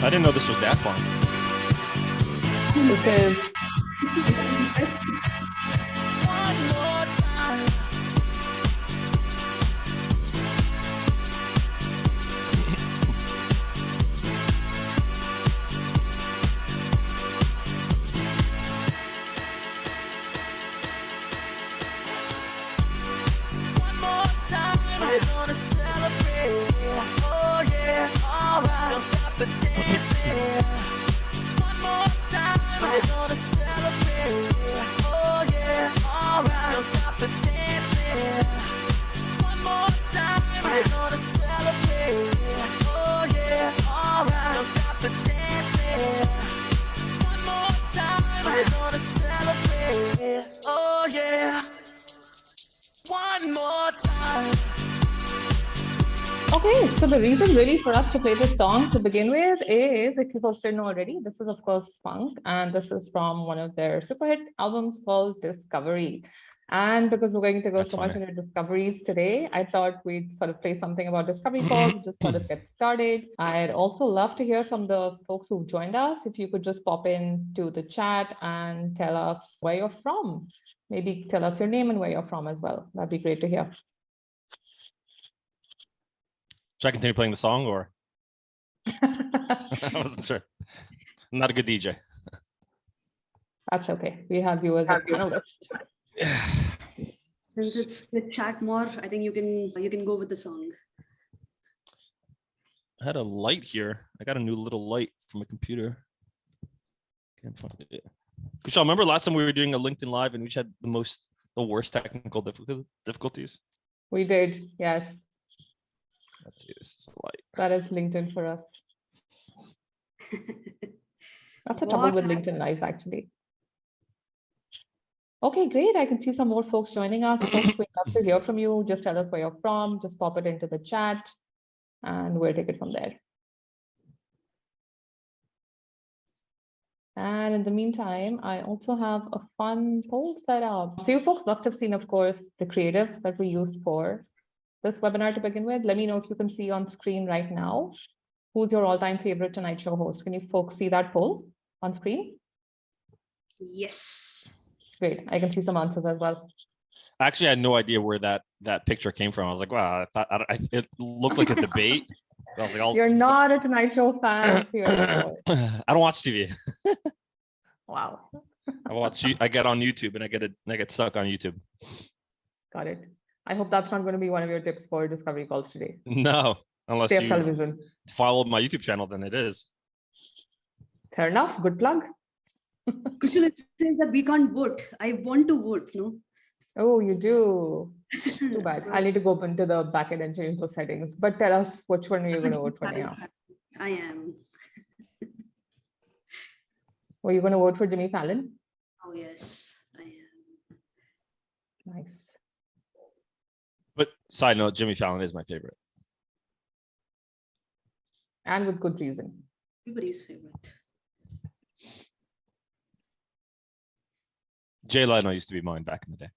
I didn't know this was that fun. Because One more time. One more time. We're gonna celebrate. Oh yeah, alright. Don't stop the dancing. One more time. We're gonna celebrate. Oh yeah, alright. Don't stop the dancing. One more time. We're gonna celebrate. Oh yeah, alright. Don't stop the dancing. One more time. We're gonna celebrate. Oh yeah. One more time. okay, so the reason really for us to play this song to begin with is, if you folks didn't know already, this is of course funk, and this is from one of their super hit albums called Discovery. And because we're going to go That's so much funny. into discoveries today, I thought we'd sort of play something about discovery calls, just sort of get started. I'd also love to hear from the folks who've joined us. If you could just pop into the chat and tell us where you're from. Maybe tell us your name and where you're from as well. That'd be great to hear. Should I continue playing the song or? I wasn't sure. I'm not a good DJ. That's okay. We have you as a panelist. Since it's the chat more, I think you can go with the song. I had a light here. I got a new little light from a computer. Can't find it. Kushal, remember last time we were doing a LinkedIn Live and we had the worst technical difficulties? We did, yes. Let's see, this is a light. That is LinkedIn for us. That's the trouble with LinkedIn Lives, actually. Okay, great. I can see some more folks joining us. Folks, we'd love to hear from you. Just tell us where you're from. Just pop it into the chat and we'll take it from there. And in the meantime, I also have a fun poll set up. So you folks must have seen, of course, the creative that we used for this webinar to begin with. Let me know if you can see on screen right now. Who's your all-time favorite Tonight Show host? Can you folks see that poll on screen? Yes. Great. I can see some answers as well. Actually, I had no idea where that picture came from. I was like, wow, it looked like a debate. I was like, You're not a Tonight Show fan. I don't watch TV. Wow. I get on YouTube and I get stuck on YouTube. Got it. I hope that's not going to be one of your tips for discovery calls today. No, unless Stay you television. follow my YouTube channel, then it is. Fair enough. Good plug. Kushal, it says that we can't vote. I want to vote, no? Oh, you do. Too bad. I need to go into the backend and change those settings. But tell us which one you're going to vote for now. I am. Were you going to vote for Jimmy Fallon? Oh yes, I am. Nice. But side note, Jimmy Fallon is my favorite. And with good reason. Everybody's favorite. Jay Leno used to be mine back in the day.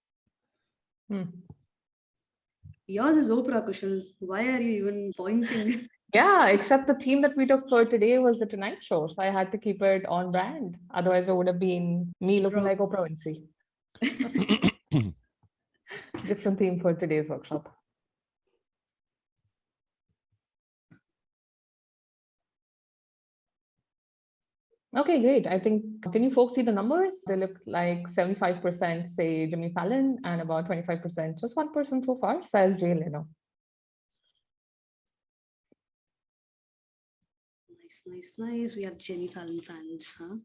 Yours is Oprah, Kushal. Why are you even pointing? Yeah, except the theme that we took for today was the Tonight Show. So I had to keep it on brand. Otherwise, it would have been me looking like Oprah Winfrey. Different theme for today's workshop. Okay, great. I think, can you folks see the numbers? They look like 75% say Jimmy Fallon and about 25%, just one person so far, says Jay Leno. Nice. We have Jimmy Fallon fans, huh?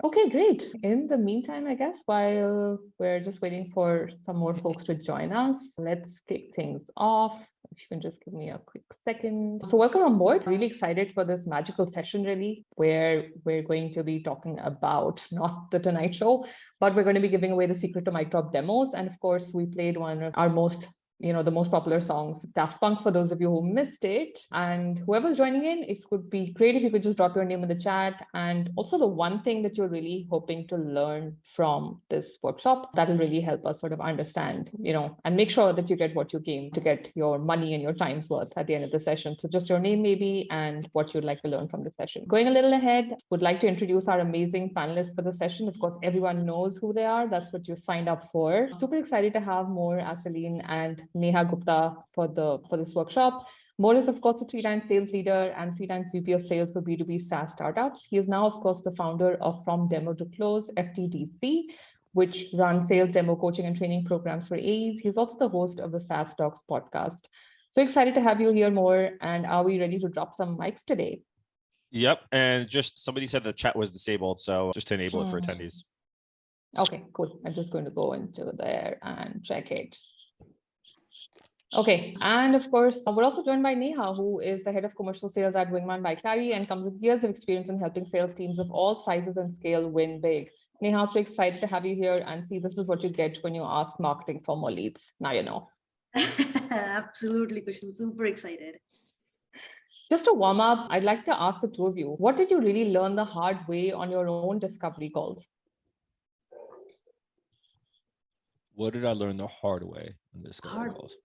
Okay, great. In the meantime, I guess, while we're just waiting for some more folks to join us, let's kick things off. If you can just give me a quick second. So welcome on board. Really excited for this magical session, really, where we're going to be talking about not the Tonight Show, but we're going to be giving away the secret to mic drop demos. And of course, we played one of our most the most popular songs, Daft Punk, for those of you who missed it. And whoever's joining in, it would be great if you could just drop your name in the chat. And also the one thing that you're really hoping to learn from this workshop, that'll really help us sort of understand, and make sure that you get what you came to get, your money and your time's worth at the end of the session. So just your name maybe and what you'd like to learn from the session. Going a little ahead, would like to introduce our amazing panelists for the session. Of course, everyone knows who they are. That's what you signed up for. Super excited to have Mor Assouline and Neha Gupta for this workshop. Mor is, of course, a 3-time sales leader and 3 times VP of sales for B2B SaaS startups. He is now, of course, the founder of From Demo to Close, FDTC, which runs sales demo coaching and training programs for AEs. He's also the host of the SaaS Talks podcast. So excited to have you here, Mor. And are we ready to drop some mics today? Yep. And just somebody said the chat was disabled, so just to enable it for attendees. Okay, cool. I'm just going to go into there and check it. Okay, and of course, we're also joined by Neha, who is the head of commercial sales at Wingman by Clary and comes with years of experience in helping sales teams of all sizes and scale win big. Neha, so excited to have you here, and see, this is what you get when you ask marketing for more leads. Now you know. Absolutely, Kushal. Super excited. Just to warm up, I'd like to ask the two of you, what did you really learn the hard way on your own discovery calls? What did I learn the hard way in discovery calls?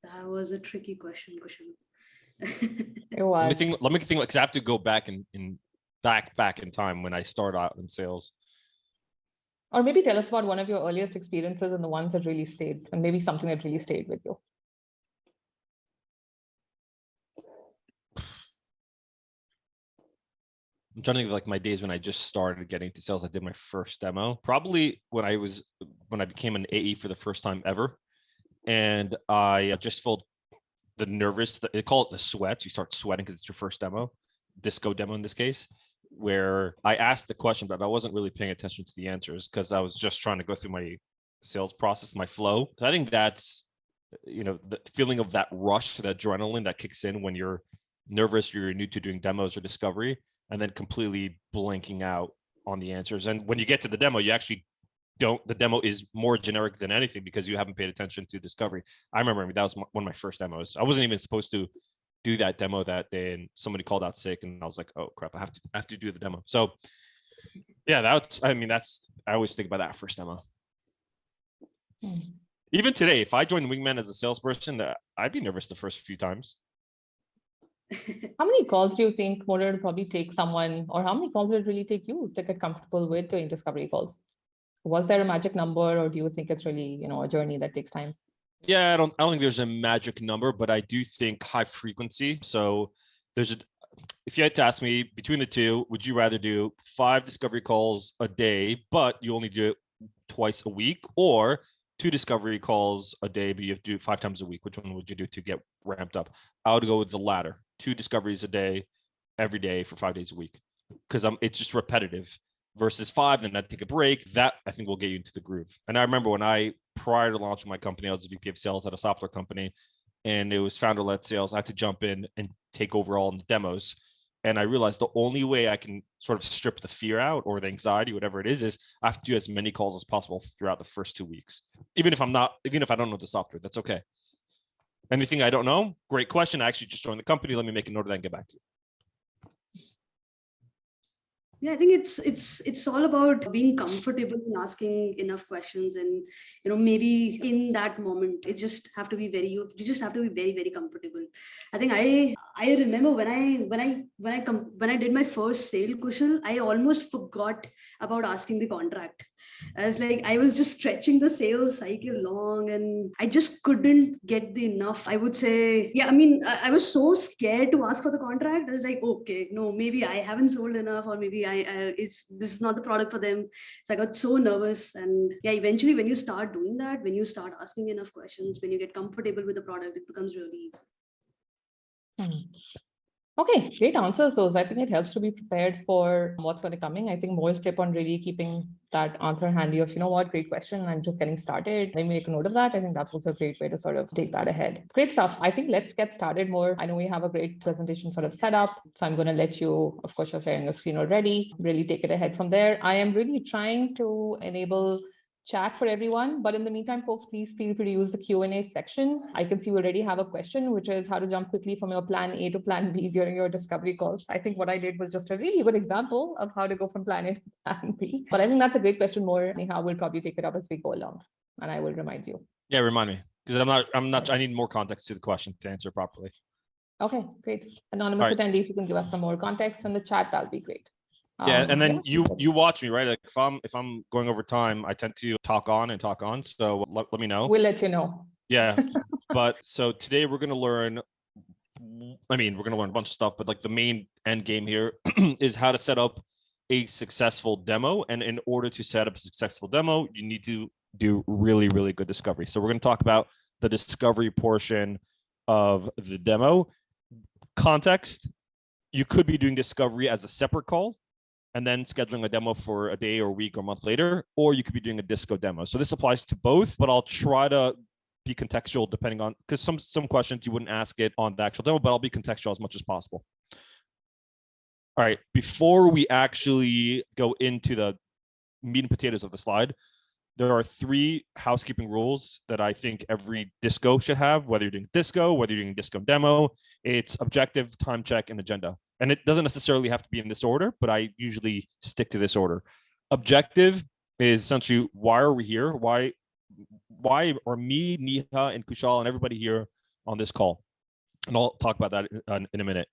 That was a tricky question, Kushal. It was. Let me think, because I have to go back back in time when I started out in sales. Or maybe tell us about one of your earliest experiences and the ones that really stayed, and maybe something that really stayed with you. I'm trying to think of like my days when I just started getting to sales. I did my first demo, probably when I became an AE for the first time ever. And I just felt the nervous, they call it the sweats. You start sweating because it's your first demo, disco demo in this case, where I asked the question, but I wasn't really paying attention to the answers because I was just trying to go through my sales process, my flow. So I think that's, the feeling of that rush, that adrenaline that kicks in when you're nervous, you're new to doing demos or discovery, and then completely blanking out on the answers. And when you get to the demo, you actually the demo is more generic than anything because you haven't paid attention to discovery. I remember that was one of my first demos. I wasn't even supposed to do that demo that day, and somebody called out sick, and I was like, oh crap, I have to do the demo. So yeah, I always think about that first demo. Even today, if I joined Wingman as a salesperson, I'd be nervous the first few times. How many calls do you think would it probably take someone, or how many calls would it really take you to get comfortable with doing discovery calls? Was there a magic number, or do you think it's really, a journey that takes time? Yeah, I don't think there's a magic number, but I do think high frequency. So if you had to ask me between the two, would you rather do 5 discovery calls a day, but you only do it twice a week, or 2 discovery calls a day, but you have to do it 5 times a week? Which one would you do to get ramped up? I would go with the latter, 2 discoveries a day, every day for 5 days a week, because it's just repetitive. Versus 5, then I'd take a break. That I think will get you into the groove. And I remember when prior to launching my company, I was a VP of sales at a software company, and it was founder-led sales. I had to jump in and take over all the demos. And I realized the only way I can sort of strip the fear out, or the anxiety, whatever it is I have to do as many calls as possible throughout the first 2 weeks. Even if I don't know the software, that's okay. Anything I don't know, great question. I actually just joined the company. Let me make a note of that and get back to you. Yeah, I think it's all about being comfortable in asking enough questions, and maybe in that moment you just have to be very very comfortable. I think I remember when I did my first sale, Kushal, I almost forgot about asking the contract. I was just stretching the sales cycle long, and I just couldn't get the enough. I would say, yeah, I was so scared to ask for the contract. I was like, okay, no, maybe I haven't sold enough, or maybe this is not the product for them. So I got so nervous. And yeah, eventually when you start doing that, when you start asking enough questions, when you get comfortable with the product, it becomes really easy. Okay, great answers those. I think it helps to be prepared for what's going to coming. I think Mor's tip on really keeping that answer handy of, you know what, great question, I'm just getting started. Let me make a note of that. I think that's also a great way to sort of take that ahead. Great stuff. I think let's get started more. I know we have a great presentation sort of set up. So I'm going to let you, of course, you're sharing your screen already, really take it ahead from there. I am really trying to enable chat for everyone. But in the meantime, folks, please feel free to use the Q&A section. I can see we already have a question, which is how to jump quickly from your plan A to plan B during your discovery calls. I think what I did was just a really good example of how to go from plan A to plan B. But I think that's a great question. Mor, Neha will probably take it up as we go along, and I will remind you. Yeah, remind me, because I'm not, I need more context to the question to answer properly. Okay, great. Anonymous attendee, if you can give us some more context in the chat, that'll be great. Yeah, and then you watch me, right? Like if I'm going over time, I tend to talk on. So let me know. We'll let you know. Yeah, but so today we're gonna learn. I mean, we're gonna learn a bunch of stuff, but like the main end game here is how to set up a successful demo. And in order to set up a successful demo, you need to do really, really good discovery. So we're gonna talk about the discovery portion of the demo. Context: you could be doing discovery as a separate call and then scheduling a demo for a day or a week or a month later, or you could be doing a disco demo. So this applies to both, but I'll try to be contextual depending on, because some questions you wouldn't ask it on the actual demo, but I'll be contextual as much as possible. All right, before we actually go into the meat and potatoes of the slide, there are 3 housekeeping rules that I think every disco should have, whether you're doing disco, whether you're doing disco demo. It's objective, time check, and agenda. And it doesn't necessarily have to be in this order, but I usually stick to this order. Objective is essentially, why are we here? Why are me, Neha, and Kushal, and everybody here on this call? And I'll talk about that in a minute.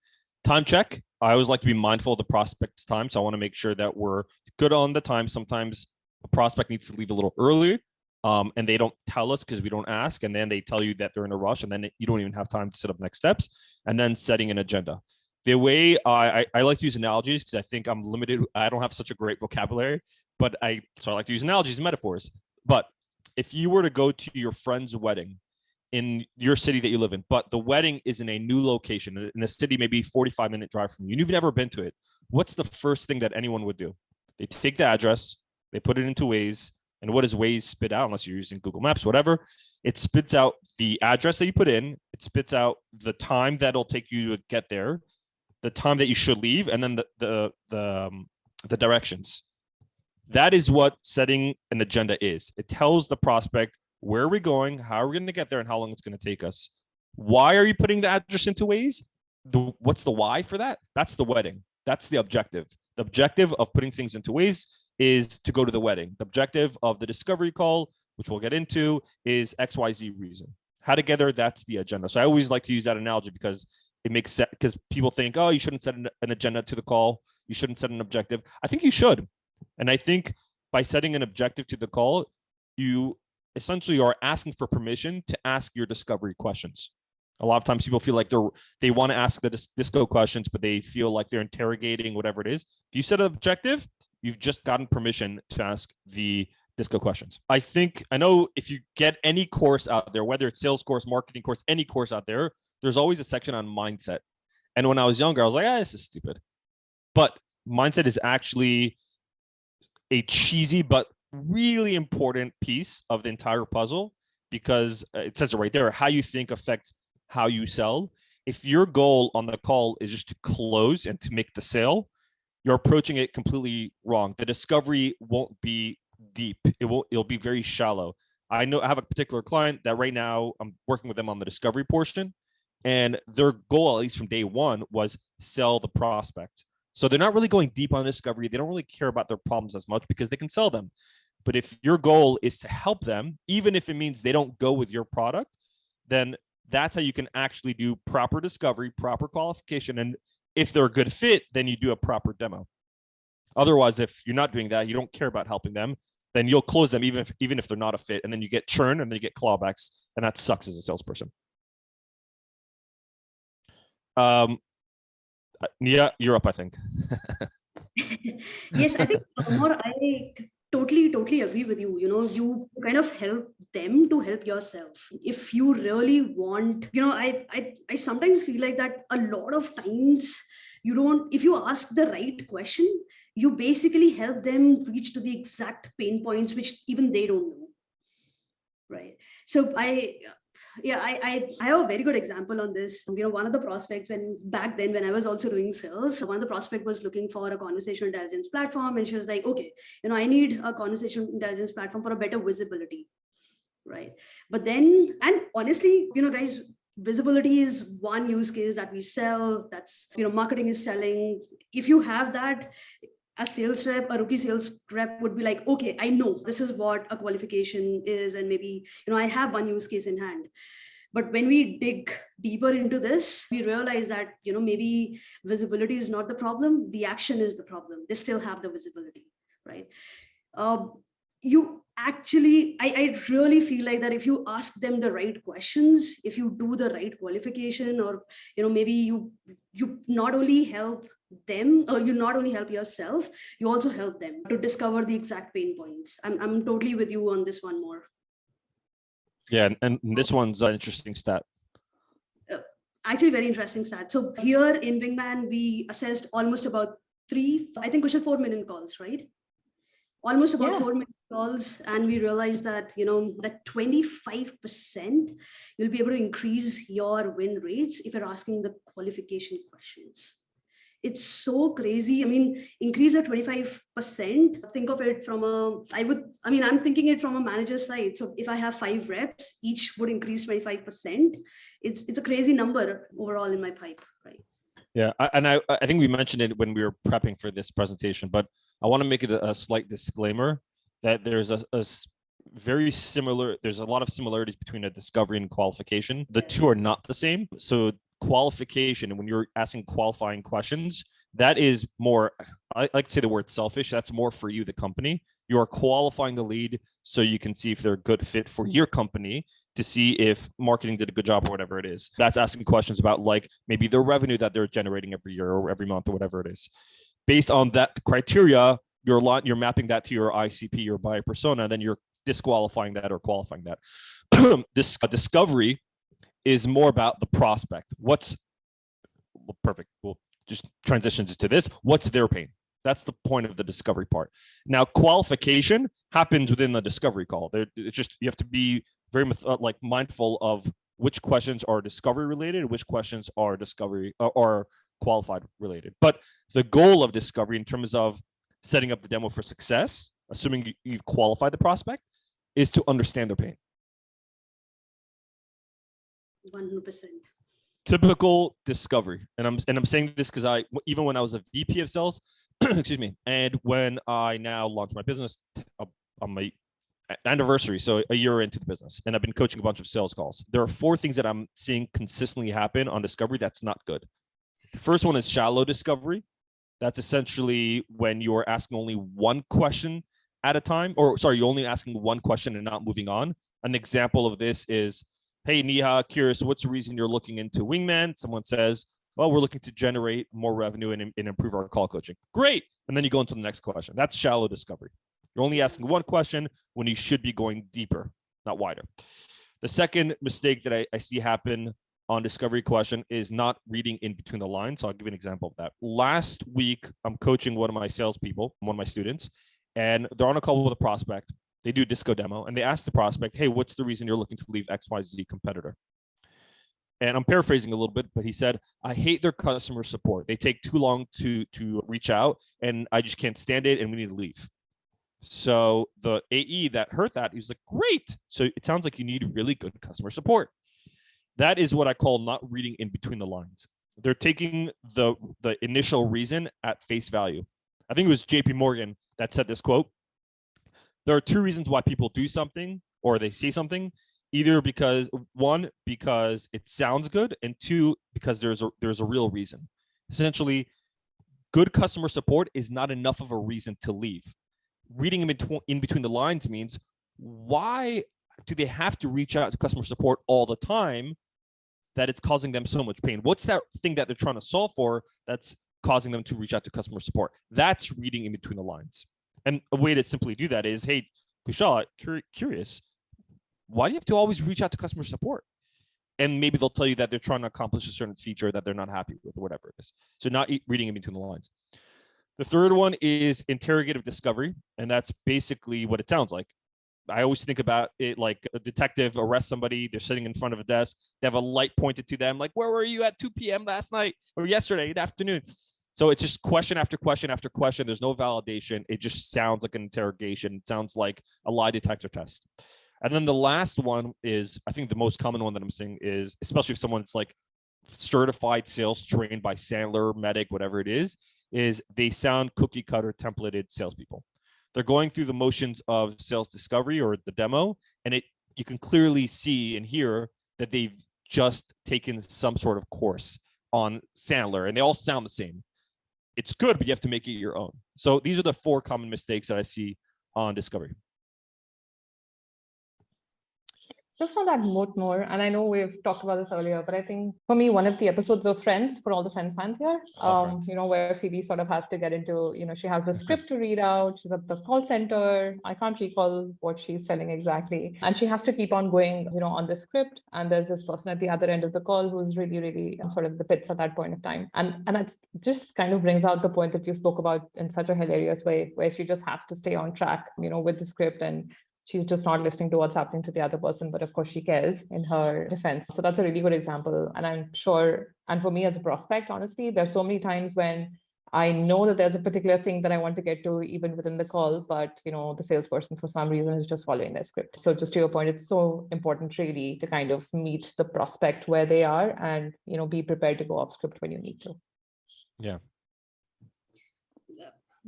Time check. I always like to be mindful of the prospect's time. So I want to make sure that we're good on the time. Sometimes a prospect needs to leave a little early, and they don't tell us because we don't ask. And then they tell you that they're in a rush, and then you don't even have time to set up next steps. And then setting an agenda. The way I like to use analogies, because I think I'm limited. I don't have such a great vocabulary, but so I like to use analogies and metaphors. But if you were to go to your friend's wedding in your city that you live in, but the wedding is in a new location in a city, maybe 45-minute drive from you, and you've never been to it, what's the first thing that anyone would do? They take the address, they put it into Waze, and what does Waze spit out, unless you're using Google Maps, whatever? It spits out the address that you put in, it spits out the time that it'll take you to get there, the time that you should leave, and then the directions. That is what setting an agenda is. It tells the prospect where are we going, how are we going to get there, and how long it's going to take us. Why are you putting the address into Waze? What's the why for that? That's the wedding. That's the objective. The objective of putting things into Waze is to go to the wedding. The objective of the discovery call, which we'll get into, is XYZ reason. How to get there, that's the agenda. So I always like to use that analogy because it makes sense, because people think, oh, you shouldn't set an agenda to the call. You shouldn't set an objective. I think you should. And I think by setting an objective to the call, you essentially are asking for permission to ask your discovery questions. A lot of times people feel like they want to ask the disco questions, but they feel like they're interrogating whatever it is. If you set an objective, you've just gotten permission to ask the disco questions. I know if you get any course out there, whether it's sales course, marketing course, any course out there, there's always a section on mindset. And when I was younger, I was like, this is stupid. But mindset is actually a cheesy but really important piece of the entire puzzle, because it says it right there, how you think affects how you sell. If your goal on the call is just to close and to make the sale, you're approaching it completely wrong. The discovery won't be deep. It'll be very shallow. I have a particular client that right now I'm working with them on the discovery portion, and their goal, at least from day one, was sell the prospect. So they're not really going deep on discovery. They don't really care about their problems as much because they can sell them. But if your goal is to help them, even if it means they don't go with your product, then that's how you can actually do proper discovery, proper qualification. And if they're a good fit, then you do a proper demo. Otherwise, if you're not doing that, you don't care about helping them, then you'll close them even if they're not a fit. And then you get churn and then you get clawbacks. And that sucks as a salesperson. Nia, you're up, I think. Yes, I think Mor, totally agree with you. You kind of help them to help yourself. If you really want, I sometimes feel like that a lot of times if you ask the right question, you basically help them reach to the exact pain points which even they don't know. Right. So I have a very good example on this. One of the prospects, back then when I was also doing sales, one of the prospect was looking for a conversational intelligence platform, and she was like, okay, I need a conversational intelligence platform for a better visibility. Right. But then, and honestly, guys, visibility is one use case that we sell. That's, marketing is selling. If you have that, a sales rep, a rookie sales rep would be like, okay, I know this is what a qualification is, and maybe, I have one use case in hand. But when we dig deeper into this, we realize that, maybe visibility is not the problem. The action is the problem. They still have the visibility, right? You actually, I really feel like that if you ask them the right questions, if you do the right qualification, or, maybe you not only help them, or you not only help yourself, you also help them to discover the exact pain points. I'm totally with you on this one, More. Yeah, and this one's an interesting stat. Actually, very interesting stat. So here in Wingman, we assessed almost about 4 million calls, right? Almost about 4 million calls, and we realized that that 25% you'll be able to increase your win rates if you're asking the qualification questions. It's so crazy. I mean, increase at 25%. Think of it from I'm thinking it from a manager's side. So if I have 5 reps, each would increase 25%. It's a crazy number overall in my pipe, right? Yeah, I think we mentioned it when we were prepping for this presentation, but I want to make it a slight disclaimer that there's there's a lot of similarities between a discovery and qualification. The two are not the same. So qualification, and when you're asking qualifying questions, that is more, I like to say the word selfish. That's more for you, the company. You are qualifying the lead so you can see if they're a good fit for your company, to see if marketing did a good job or whatever it is. That's asking questions about like maybe the revenue that they're generating every year or every month or whatever it is. Based on that criteria, you're mapping that to your ICP, your buyer persona, then you're disqualifying that or qualifying that. This discovery is more about the prospect. Perfect. We'll just transitions to this. What's their pain? That's the point of the discovery part. Now, qualification happens within the discovery call. It's just, you have to be very mindful of which questions are discovery related, which questions are discovery or qualified related. But the goal of discovery in terms of setting up the demo for success, assuming you've qualified the prospect, is to understand their pain. 100%. Typical discovery. And I'm saying this because even when I was a VP of sales, excuse me, and when I now launched my business on my anniversary, so a year into the business, and I've been coaching a bunch of sales calls, there are 4 things that I'm seeing consistently happen on discovery that's not good. The first one is shallow discovery. That's essentially when you're asking only one question at a time, or sorry, you're only asking one question and not moving on. An example of this is, hey, Neha, curious, what's the reason you're looking into Wingman? Someone says, well, we're looking to generate more revenue and improve our call coaching. Great. And then you go into the next question. That's shallow discovery. You're only asking one question when you should be going deeper, not wider. The second mistake that I see happen on discovery question is not reading in between the lines. So I'll give you an example of that. Last week, I'm coaching one of my salespeople, one of my students, and they're on a call with a prospect. They do a disco demo, and they ask the prospect, hey, what's the reason you're looking to leave XYZ competitor? And I'm paraphrasing a little bit, but he said, I hate their customer support. They take too long to reach out, and I just can't stand it, and we need to leave. So the AE that heard that, he was like, great. So it sounds like you need really good customer support. That is what I call not reading in between the lines. They're taking the initial reason at face value. I think it was JP Morgan that said this quote. There are 2 reasons why people do something or they say something, either because it sounds good, and 2, because there's a real reason. Essentially, good customer support is not enough of a reason to leave. Reading in between the lines means, why do they have to reach out to customer support all the time that it's causing them so much pain? What's that thing that they're trying to solve for that's causing them to reach out to customer support? That's reading in between the lines. And a way to simply do that is, hey, Kushal, curious, why do you have to always reach out to customer support? And maybe they'll tell you that they're trying to accomplish a certain feature that they're not happy with or whatever it is. So not reading in between the lines. The third one is interrogative discovery. And that's basically what it sounds like. I always think about it like a detective arrests somebody. They're sitting in front of a desk. They have a light pointed to them. Like, where were you at 2 p.m. last night or yesterday afternoon? So it's just question after question after question. There's no validation. It just sounds like an interrogation. It sounds like a lie detector test. And then the last one is, I think the most common one that I'm seeing is, especially if someone's like certified sales trained by Sandler, Medic, whatever it is they sound cookie cutter templated salespeople. They're going through the motions of sales discovery or the demo, and you can clearly see and hear that they've just taken some sort of course on Sandler, and they all sound the same. It's good, but you have to make it your own. So these are the 4 common mistakes that I see on discovery. Just on that note more, and I know we've talked about this earlier, but I think for me, one of the episodes of Friends, for all the Friends fans here, where Phoebe sort of has to get into, she has a script to read out. She's at the call center. I can't recall what she's selling exactly. And she has to keep on going, on the script. And there's this person at the other end of the call who's really, really sort of the pits at that point of time. And it just kind of brings out the point that you spoke about in such a hilarious way, where she just has to stay on track, with the script, and she's just not listening to what's happening to the other person, but of course she cares in her defense. So that's a really good example. And I'm sure, and for me as a prospect, honestly, there's so many times when I know that there's a particular thing that I want to get to even within the call, but the salesperson for some reason is just following their script. So just to your point, it's so important really to kind of meet the prospect where they are and, be prepared to go off script when you need to. Yeah.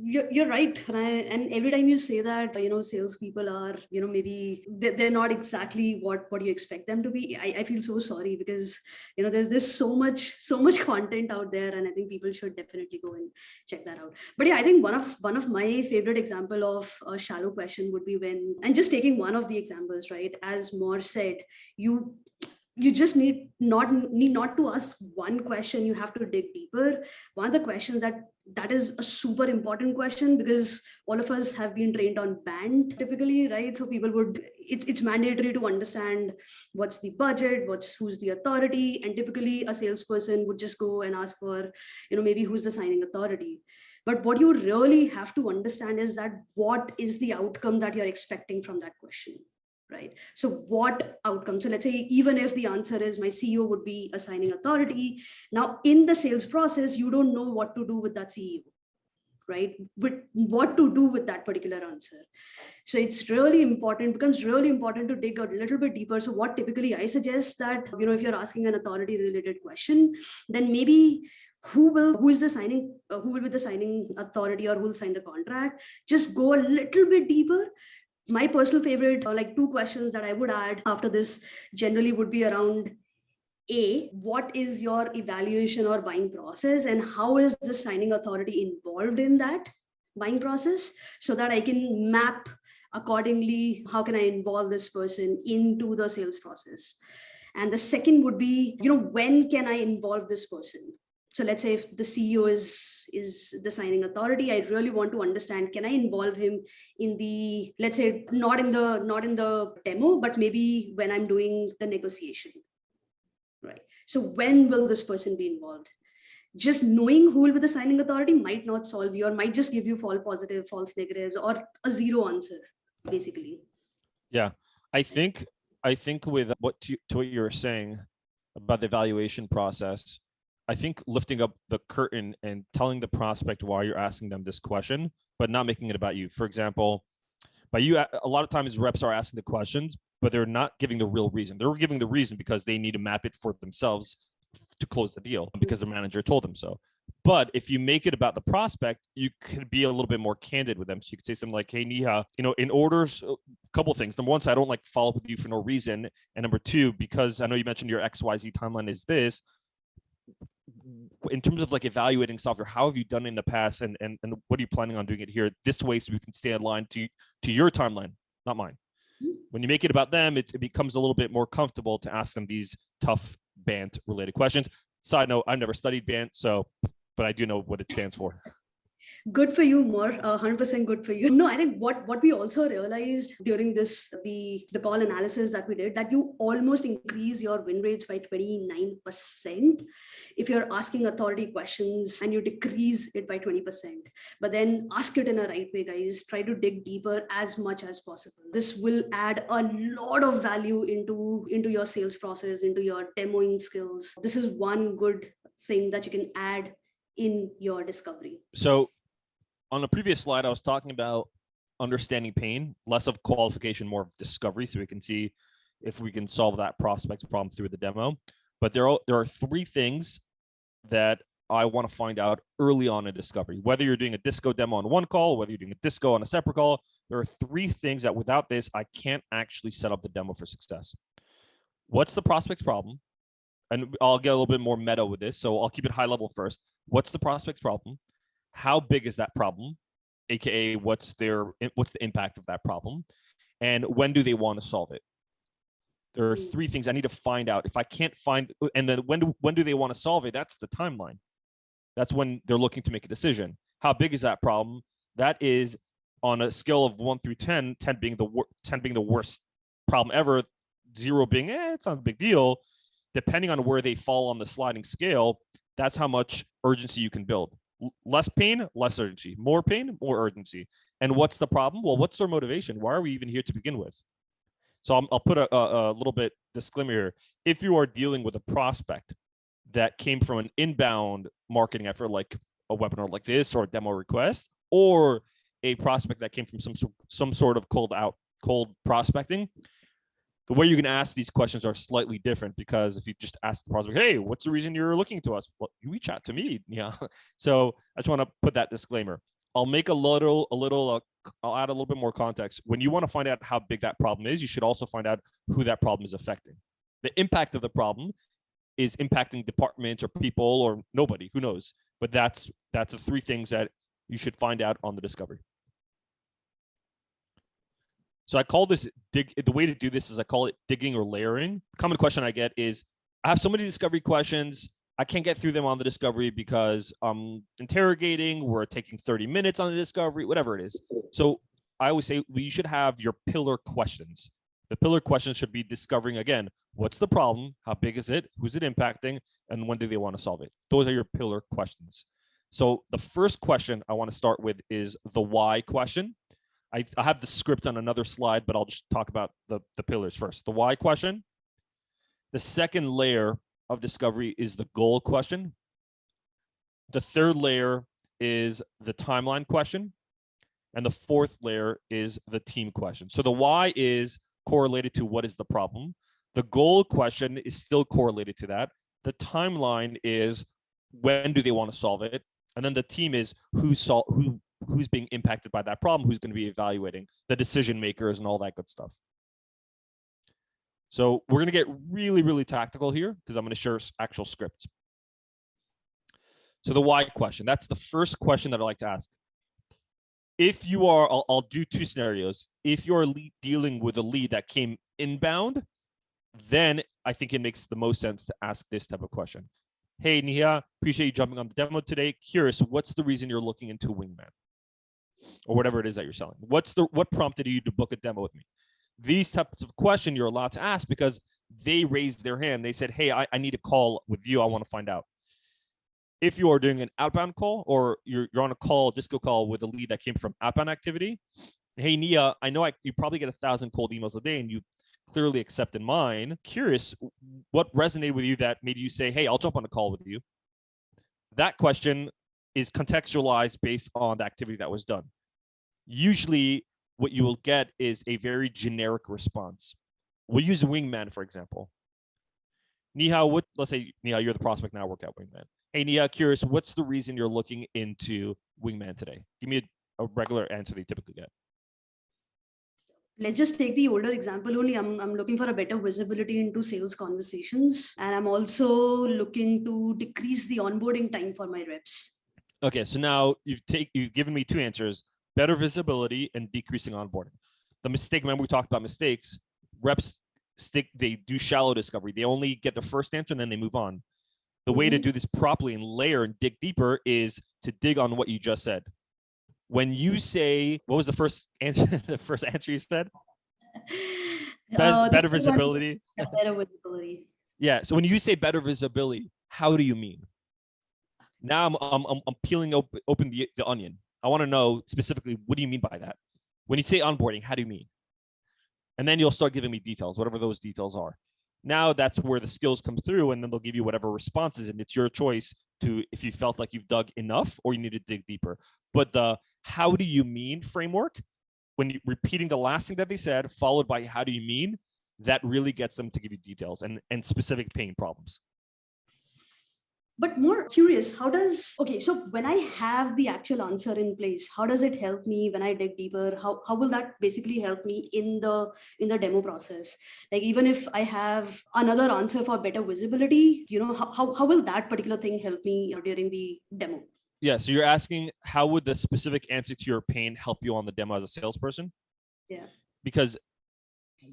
You're right. And every time you say that, salespeople are, maybe they're not exactly what you expect them to be. I feel so sorry because, there's so much content out there, and I think people should definitely go and check that out. But yeah, I think one of my favorite example of a shallow question would be when, and just taking one of the examples, right? As Mor said, you just need not to ask one question. You have to dig deeper. One of the questions that is a super important question, because all of us have been trained on BANT typically, right? So people it's mandatory to understand what's the budget, who's the authority, and typically a salesperson would just go and ask for, maybe who's the signing authority. But what you really have to understand is that what is the outcome that you're expecting from that question. Right. So what outcome? So let's say even if the answer is my CEO would be a signing authority, now in the sales process, you don't know what to do with that CEO, right? But what to do with that particular answer. So it's becomes really important to dig a little bit deeper. So what typically I suggest that, if you're asking an authority related question, then maybe who will be the signing authority, or who will sign the contract? Just go a little bit deeper. My personal favorite, like 2 questions that I would add after this generally would be around A, what is your evaluation or buying process, and how is the signing authority involved in that buying process, so that I can map accordingly, how can I involve this person into the sales process? And the second would be, when can I involve this person? So let's say if the CEO is the signing authority, I really want to understand, can I involve him in the, let's say, not in the demo, but maybe when I'm doing the negotiation, right? So when will this person be involved? Just knowing who will be the signing authority might not solve you, or might just give you false positive, false negatives, or a zero answer, basically. Yeah, I think with what you're saying about the evaluation process, I think lifting up the curtain and telling the prospect why you're asking them this question, but not making it about you. For example, by you, a lot of times reps are asking the questions, but they're not giving the real reason. They're giving the reason because they need to map it for themselves to close the deal because the manager told them so. But if you make it about the prospect, you could be a little bit more candid with them. So you could say something like, hey, Neha, in orders, a couple of things. Number one, so I don't like follow up with you for no reason. And number two, because I know you mentioned your XYZ timeline is this, in terms of like evaluating software, how have you done it in the past, and what are you planning on doing it here this way so we can stay in line to your timeline, not mine. When you make it about them, it becomes a little bit more comfortable to ask them these tough BANT related questions. Side note, I've never studied BANT, but I do know what it stands for. Good for you, Mor. 100% good for you. No, I think what we also realized during the call analysis that we did, that you almost increase your win rates by 29% if you're asking authority questions, and you decrease it by 20%. But then ask it in a right way, guys. Try to dig deeper as much as possible. This will add a lot of value into your sales process, into your demoing skills. This is one good thing that you can add in your discovery. So on the previous slide, I was talking about understanding pain, less of qualification, more of discovery, so we can see if we can solve that prospect's problem through the demo. But there are three things that I want to find out early on in discovery. Whether you're doing a disco demo on one call, whether you're doing a disco on a separate call, there are three things that without this, I can't actually set up the demo for success. What's the prospect's problem? And I'll get a little bit more meta with this, so I'll keep it high level first. What's the prospect's problem? How big is that problem? AKA, what's the impact of that problem? And when do they want to solve it? There are three things I need to find out. If I can't find, and then when do they want to solve it? That's the timeline. That's when they're looking to make a decision. How big is that problem? That is on a scale of 1 through 10, 10 being the worst problem ever, 0 being, it's not a big deal. Depending on where they fall on the sliding scale, that's how much urgency you can build. Less pain, less urgency. More pain, more urgency. And what's the problem? Well, what's their motivation? Why are we even here to begin with? So I'll put a little bit disclaimer here. If you are dealing with a prospect that came from an inbound marketing effort, like a webinar like this or a demo request, or a prospect that came from some sort of cold prospecting, the way you can ask these questions are slightly different, because if you just ask the prospect, hey, what's the reason you're looking to us? Well, you reach out to me. Yeah. So I just want to put that disclaimer. I'll make I'll add a little bit more context. When you want to find out how big that problem is, you should also find out who that problem is affecting. The impact of the problem is impacting departments or people or nobody, who knows? But that's the three things that you should find out on the discovery. So I call this the way to do this is I call it digging or layering. Common question I get is, I have so many discovery questions. I can't get through them on the discovery because I'm interrogating, we're taking 30 minutes on the discovery, whatever it is. So I always say you should have your pillar questions. The pillar questions should be discovering, again, what's the problem? How big is it? Who's it impacting? And when do they want to solve it? Those are your pillar questions. So the first question I want to start with is the why question. I have the script on another slide, but I'll just talk about the pillars first. The why question. The second layer of discovery is the goal question. The third layer is the timeline question. And the fourth layer is the team question. So the why is correlated to what is the problem. The goal question is still correlated to that. The timeline is when do they want to solve it? And then the team is who's being impacted by that problem, who's going to be evaluating, the decision makers and all that good stuff. So we're going to get really, really tactical here because I'm going to share actual scripts. So the why question, that's the first question that I like to ask. If you are, I'll do two scenarios. If you're dealing with a lead that came inbound, then I think it makes the most sense to ask this type of question. Hey, Neha, appreciate you jumping on the demo today. Curious, what's the reason you're looking into Wingman? Or whatever it is that you're selling. What prompted you to book a demo with me? These types of questions you're allowed to ask because they raised their hand. They said, hey, I need a call with you. I want to find out. If you are doing an outbound call or you're on a disco call with a lead that came from outbound activity, hey, Neha, I know you probably get 1,000 cold emails a day and you clearly accepted mine. Curious, what resonated with you that made you say, hey, I'll jump on a call with you? That question is contextualized based on the activity that was done. Usually what you will get is a very generic response. We'll use Wingman, for example. Neha, let's say, Neha, you're the prospect now, work at Wingman. Hey, Neha, curious, what's the reason you're looking into Wingman today? Give me a regular answer they typically get. Let's just take the older example only. I'm looking for a better visibility into sales conversations. And I'm also looking to decrease the onboarding time for my reps. Okay, so now you've given me two answers: better visibility and decreasing onboarding. The mistake, remember we talked about mistakes, reps they do shallow discovery. They only get the first answer and then they move on. The way to do this properly and layer and dig deeper is to dig on what you just said. When you say, what was the first answer? The first answer you said? Better visibility. Better visibility. Yeah. So when you say better visibility, how do you mean? Now I'm peeling open the onion. I want to know specifically, what do you mean by that? When you say onboarding, how do you mean? And then you'll start giving me details, whatever those details are. Now that's where the skills come through, and then they'll give you whatever responses, and it's your choice to, if you felt like you've dug enough or you need to dig deeper. But the how do you mean framework, when you're repeating the last thing that they said, followed by how do you mean, that really gets them to give you details and specific pain problems. But more curious, okay, so when I have the actual answer in place, how does it help me when I dig deeper? How will that basically help me in the demo process? Like, even if I have another answer for better visibility, how will that particular thing help me during the demo? Yeah, so you're asking, how would the specific answer to your pain help you on the demo as a salesperson? Yeah. Because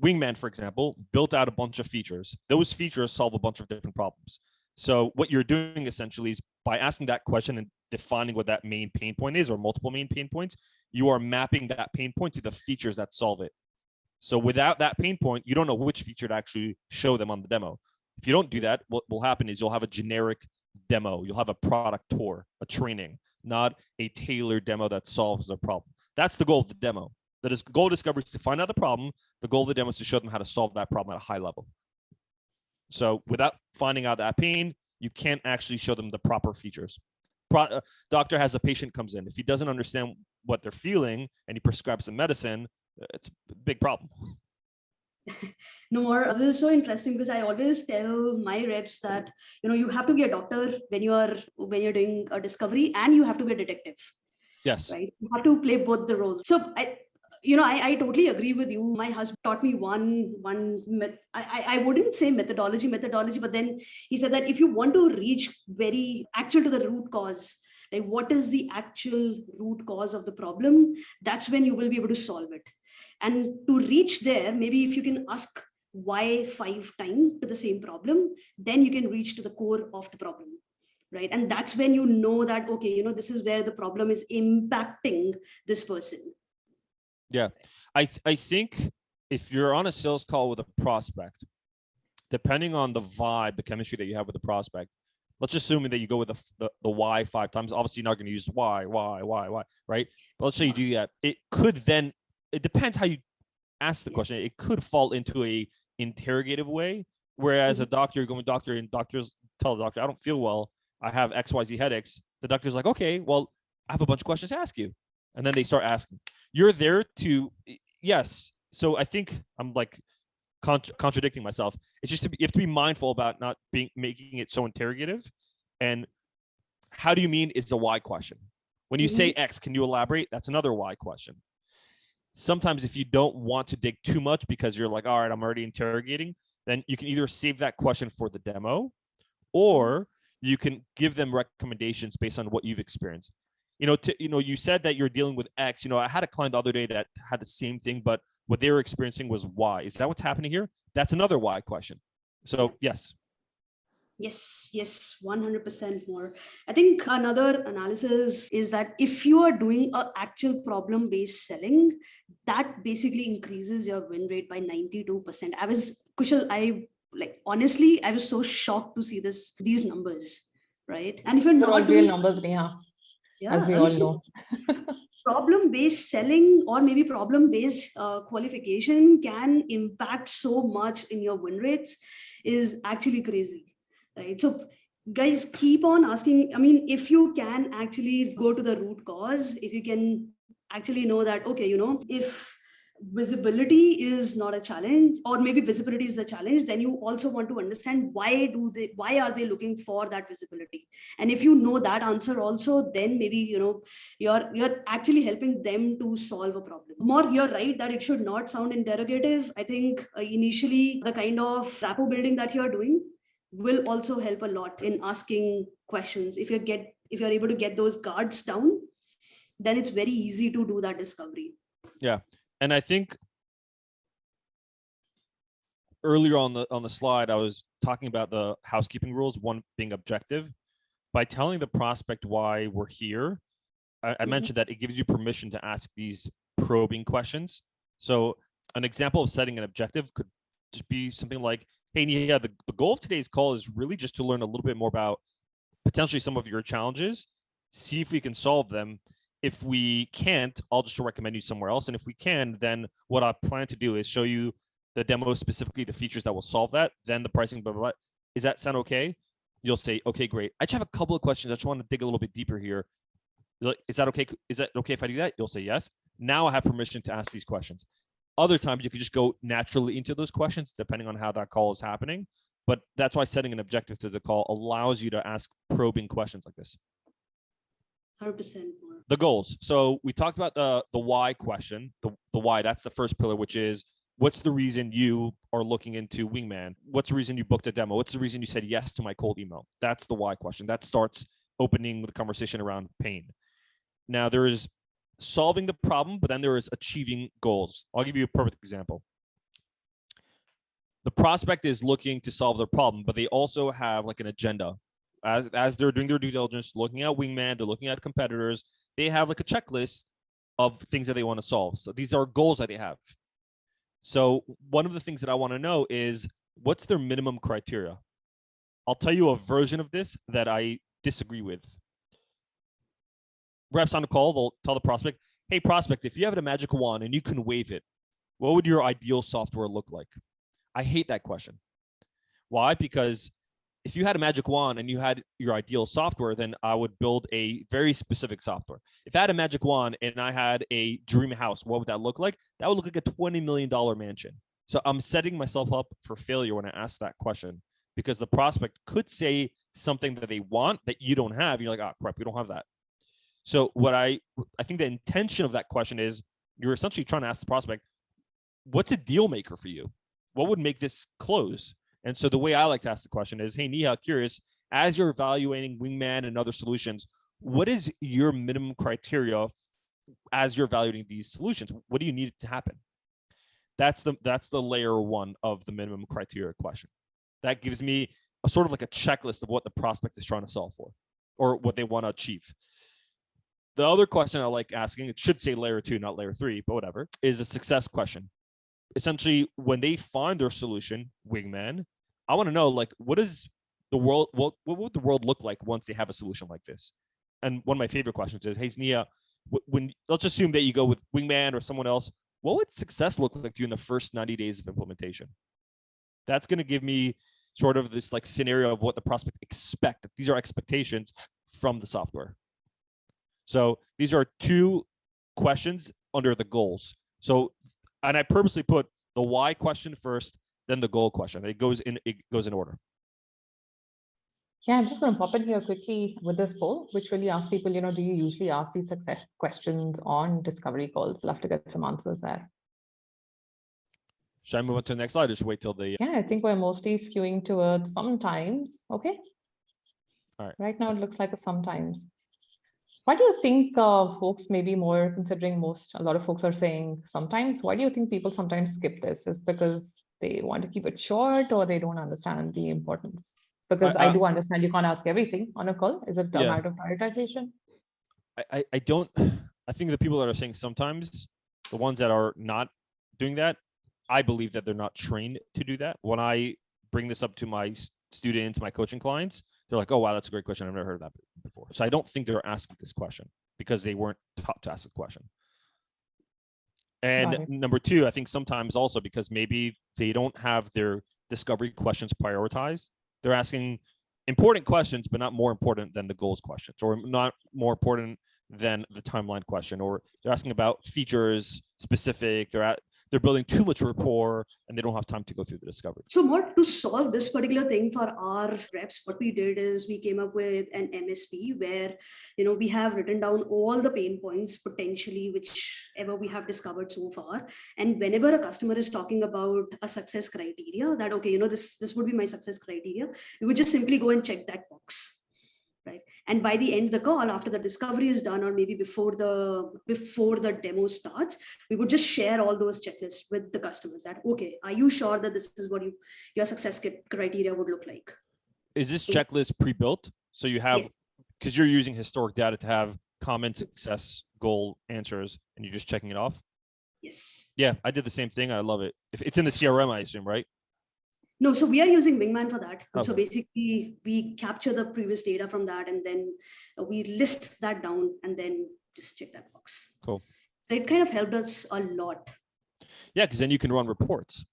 Wingman, for example, built out a bunch of features. Those features solve a bunch of different problems. So what you're doing essentially is, by asking that question and defining what that main pain point is, or multiple main pain points, you are mapping that pain point to the features that solve it. So without that pain point, you don't know which feature to actually show them on the demo. If you don't do that, what will happen is you'll have a generic demo. You'll have a product tour, a training, not a tailored demo that solves the problem. That's the goal of the demo. The goal of discovery is to find out the problem. The goal of the demo is to show them how to solve that problem at a high level. So without finding out that pain, you can't actually show them the proper features. Doctor has a patient comes in. If he doesn't understand what they're feeling and he prescribes some medicine, it's a big problem. No more. This is so interesting, because I always tell my reps that, you have to be a doctor when you're doing a discovery, and you have to be a detective. Yes. Right. You have to play both the roles. So I totally agree with you. My husband taught me I wouldn't say methodology, but then he said that if you want to reach very actual to the root cause, like what is the actual root cause of the problem, that's when you will be able to solve it. And to reach there, maybe if you can ask why 5 times to the same problem, then you can reach to the core of the problem. Right. And that's when you know that, okay, this is where the problem is impacting this person. Yeah. I think if you're on a sales call with a prospect, depending on the vibe, the chemistry that you have with the prospect, let's just assume that you go with the why 5 times. Obviously, you're not going to use why, right? But let's say you do that. It could then, it depends how you ask the question. It could fall into a interrogative way, whereas a doctor, you're going to doctor, and doctors tell the doctor, I don't feel well, I have XYZ headaches. The doctor's like, okay, well, I have a bunch of questions to ask you. And then they start asking. You're there to, yes. So I think I'm like contradicting myself. It's just you have to be mindful about not making it so interrogative. And how do you mean is a why question. When you say X, can you elaborate? That's another why question. Sometimes if you don't want to dig too much because you're like, all right, I'm already interrogating, then you can either save that question for the demo, or you can give them recommendations based on what you've experienced. You said that you're dealing with X. I had a client the other day that had the same thing, but what they were experiencing was Y. Is that what's happening here? That's another why question. So yes. Yes, 100% more. I think another analysis is that if you are doing an actual problem-based selling, that basically increases your win rate by 92%. Honestly, I was so shocked to see these numbers, right? And if you're not real numbers, Neha, as we all know. Problem-based selling or maybe problem-based qualification can impact so much in your win rates is actually crazy, right? So guys, keep on asking. I mean, if you can actually go to the root cause, if you can actually know that, okay, if visibility is not a challenge, or maybe visibility is the challenge, then you also want to understand why are they looking for that visibility. And if you know that answer also, then maybe you're actually helping them to solve a problem. More, you're right that it should not sound interrogative. I think initially the kind of rapport building that you're doing will also help a lot in asking questions. If you're able to get those guards down, then it's very easy to do that discovery. Yeah. And I think earlier on the slide, I was talking about the housekeeping rules, one being objective. by telling the prospect why we're here, I mentioned that it gives you permission to ask these probing questions. So an example of setting an objective could just be something like, hey, Neha, the goal of today's call is really just to learn a little bit more about potentially some of your challenges, see if we can solve them. If we can't, I'll just recommend you somewhere else. And if we can, then what I plan to do is show you the demo, specifically the features that will solve that, then the pricing, blah, blah, blah. Does that sound okay? You'll say, okay, great. I just have a couple of questions. I just want to dig a little bit deeper here. Is that okay? Is that okay if I do that? You'll say yes. Now I have permission to ask these questions. Other times you could just go naturally into those questions depending on how that call is happening. But that's why setting an objective to the call allows you to ask probing questions like this. 100% more. The goals. So we talked about the why question. The why, that's the first pillar, which is what's the reason you are looking into Wingman? What's the reason you booked a demo? What's the reason you said yes to my cold email? That's the why question. That starts opening the conversation around pain. Now there is solving the problem, but then there is achieving goals. I'll give you a perfect example. The prospect is looking to solve their problem, but they also have like an agenda. As they're doing their due diligence, looking at Wingman, they're looking at competitors, they have like a checklist of things that they want to solve. So these are goals that they have. So one of the things that I want to know is what's their minimum criteria? I'll tell you a version of this that I disagree with. Reps on the call, they'll tell the prospect, hey prospect, if you have a magic wand and you can wave it, what would your ideal software look like? I hate that question. Why? Because if you had a magic wand and you had your ideal software, then I would build a very specific software. If I had a magic wand and I had a dream house, what would that look like? That would look like a $20 million mansion. So I'm setting myself up for failure when I ask that question, because the prospect could say something that they want that you don't have. You're like, oh crap, we don't have that. So what I think the intention of that question is you're essentially trying to ask the prospect, what's a deal maker for you? What would make this close? And so the way I like to ask the question is, hey, Neha, curious, as you're evaluating Wingman and other solutions, what is your minimum criteria as you're evaluating these solutions? What do you need to happen? That's the layer one of the minimum criteria question. That gives me a sort of like a checklist of what the prospect is trying to solve for or what they want to achieve. The other question I like asking, it should say layer 2, not layer 3, but whatever, is a success question. Essentially, when they find their solution, Wingman, I want to know, like, what would the world look like once they have a solution like this? And one of my favorite questions is, hey, Nia, when let's assume that you go with Wingman or someone else, what would success look like to you in the first 90 days of implementation? That's going to give me sort of this like scenario of what the prospect expect. These are expectations from the software. So these are two questions under the goals. So, and I purposely put the why question first, then the goal question. It goes in order. Yeah, I'm just going to pop in here quickly with this poll, which really asks people, do you usually ask these success questions on discovery calls? Love to get some answers there. Should I move on to the next slide or just wait till the... Yeah, I think we're mostly skewing towards sometimes. Okay. All right. Right now it looks like a sometimes. Why do you think folks may be more considering a lot of folks are saying sometimes? Why do you think people sometimes skip this? Is because they want to keep it short or they don't understand the importance? Because I do understand you can't ask everything on a call. Is it a matter of prioritization? I don't. I think the people that are saying sometimes, the ones that are not doing that, I believe that they're not trained to do that. When I bring this up to my students, my coaching clients, they're like, oh, wow, that's a great question. I've never heard of that before. So I don't think they're asking this question because they weren't taught to ask the question. And number two, I think sometimes also because maybe they don't have their discovery questions prioritized. They're asking important questions, but not more important than the goals questions, or not more important than the timeline question, or they're asking about features specific. They're building too much rapport and they don't have time to go through the discovery. So more to solve this particular thing for our reps, what we did is we came up with an MSP where, we have written down all the pain points potentially, whichever we have discovered so far. And whenever a customer is talking about a success criteria that, okay, this would be my success criteria, we would just simply go and check that box. Right. And by the end of the call, after the discovery is done, or maybe before the demo starts, we would just share all those checklists with the customers that, okay, are you sure that this is what your success criteria would look like? Is this checklist pre-built? So you have, Yes. because you're using historic data to have common success goal answers, and you're just checking it off. Yes. Yeah, I did the same thing. I love it. If it's in the CRM, I assume, right? No, so we are using Wingman for that. So Okay. basically, we capture the previous data from that, and then we list that down, and then just check that box. Cool. So it kind of helped us a lot. Yeah, because then you can run reports.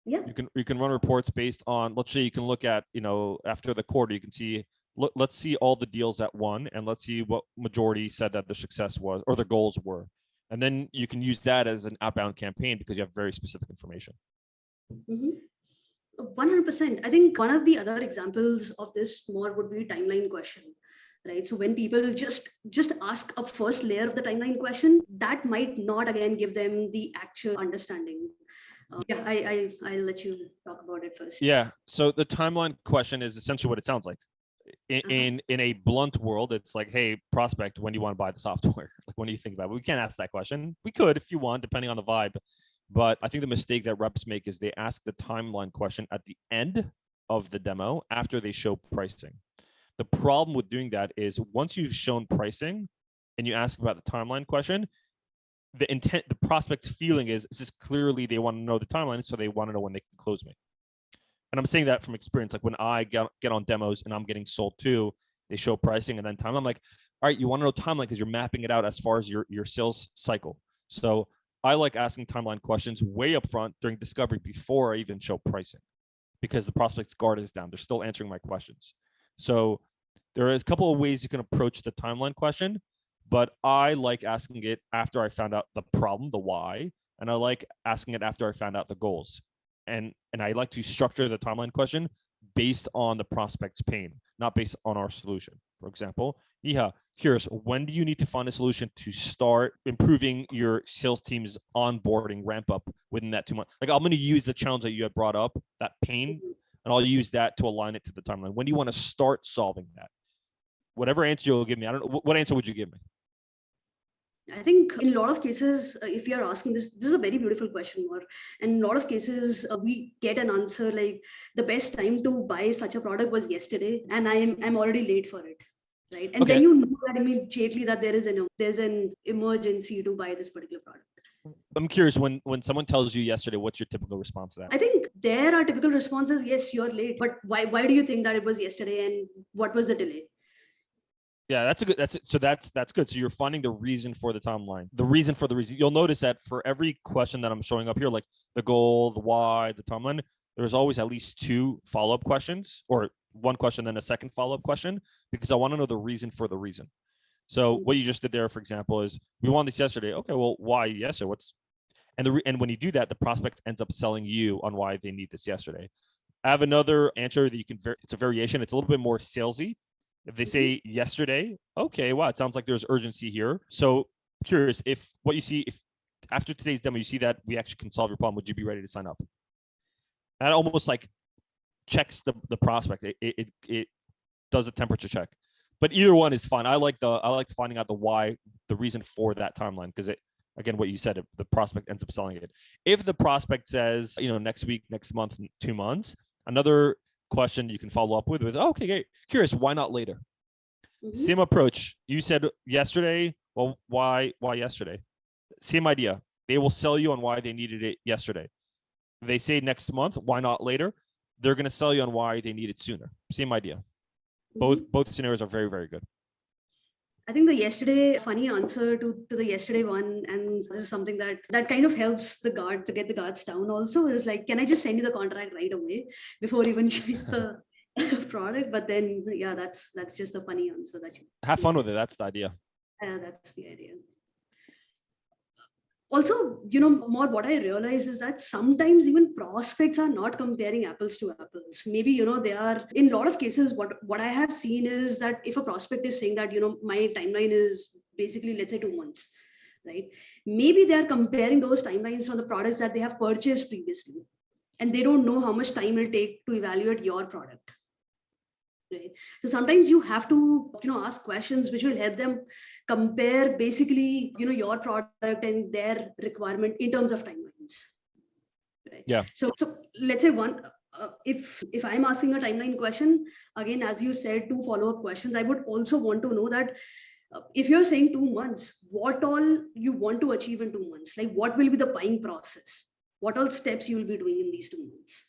Yeah. You can run reports based on, let's say you can look at, after the quarter, you can see, let's see all the deals that won, and let's see what majority said that their success was or their goals were. And then you can use that as an outbound campaign because you have very specific information. 100%. I think one of the other examples of this more would be timeline question, right? So when people just ask a first layer of the timeline question, that might not again give them the actual understanding. Yeah, I'll let you talk about it first. Yeah. So the timeline question is essentially what it sounds like. In a blunt world, it's like, hey, prospect, when do you want to buy the software? Like, when do you think about it? We can't ask that question. We could if you want, depending on the vibe. But I think the mistake that reps make is they ask the timeline question at the end of the demo after they show pricing. The problem with doing that is once you've shown pricing and you ask about the timeline question, the intent, the prospect feeling is this clearly they want to know the timeline, so they want to know when they can close me. And I'm saying that from experience. Like when I get on demos and I'm getting sold to, they show pricing and then time. I'm like, all right, you want to know timeline because you're mapping it out as far as your sales cycle. So I like asking timeline questions way up front during discovery before I even show pricing, because the prospect's guard is down. They're still answering my questions. So there are a couple of ways you can approach the timeline question, but I like asking it after I found out the problem, the why, and I like asking it after I found out the goals. And I like to structure the timeline question based on the prospect's pain, not based on our solution. For example, Neha, curious, when do you need to find a solution to start improving your sales team's onboarding ramp up within that 2 months? Like, I'm going to use the challenge that you had brought up, that pain, and I'll use that to align it to the timeline. When do you want to start solving that? Whatever answer you'll give me, I don't know, what answer would you give me? I think in a lot of cases, if you're asking this is a very beautiful question, Mor. And in a lot of cases, we get an answer like the best time to buy such a product was yesterday, and I'm already late for it, right? And Okay. then you know that immediately that there's an emergency to buy this particular product. I'm curious, when someone tells you yesterday, what's your typical response to that? I think there are typical responses. Yes, you're late, but why do you think that it was yesterday, and what was the delay? Yeah, that's good. So you're finding the reason for the timeline, the reason for the reason. You'll notice that for every question that I'm showing up here, like the goal, the why, the timeline, there's always at least 2 follow-up questions, or 1 question, then a second follow-up question, because I want to know the reason for the reason. So what you just did there, for example, is we won this yesterday. Okay, well, why yesterday? And when you do that, the prospect ends up selling you on why they need this yesterday. I have another answer that you can, it's a variation. It's a little bit more salesy. If they say yesterday, okay, wow, it sounds like there's urgency here. So curious, if what you see, if after today's demo, you see that we actually can solve your problem, would you be ready to sign up? That almost like checks the prospect. It does a temperature check. But either one is fine. I like finding out the why, the reason for that timeline, because again, what you said, the prospect ends up selling it. If the prospect says, next week, next month, 2 months, another question you can follow up with, okay, great. Curious, why not later? Same approach. You said yesterday. Well, why yesterday? Same idea. They will sell you on why they needed it yesterday. If they say next month, why not later? They're going to sell you on why they need it sooner. Same idea. Both scenarios are very, very good. I think the yesterday funny answer to the yesterday one, and this is something that kind of helps the guard to get the guards down also, is like, can I just send you the contract right away before even showing the product? But then, yeah, that's just a funny answer that you have fun with it. That's the idea. That's the idea. Also, Mor, what I realize is that sometimes even prospects are not comparing apples to apples. Maybe, they are, in a lot of cases, what I have seen is that if a prospect is saying that, my timeline is basically, let's say 2 months, right? Maybe they are comparing those timelines from the products that they have purchased previously, and they don't know how much time it will take to evaluate your product. Right. So sometimes you have to, ask questions which will help them compare basically, your product and their requirement in terms of timelines. Right. Yeah. So let's say if I'm asking a timeline question, again, as you said, 2 follow-up questions, I would also want to know that if you're saying 2 months, what all you want to achieve in 2 months? Like, what will be the buying process? What all steps you will be doing in these 2 months?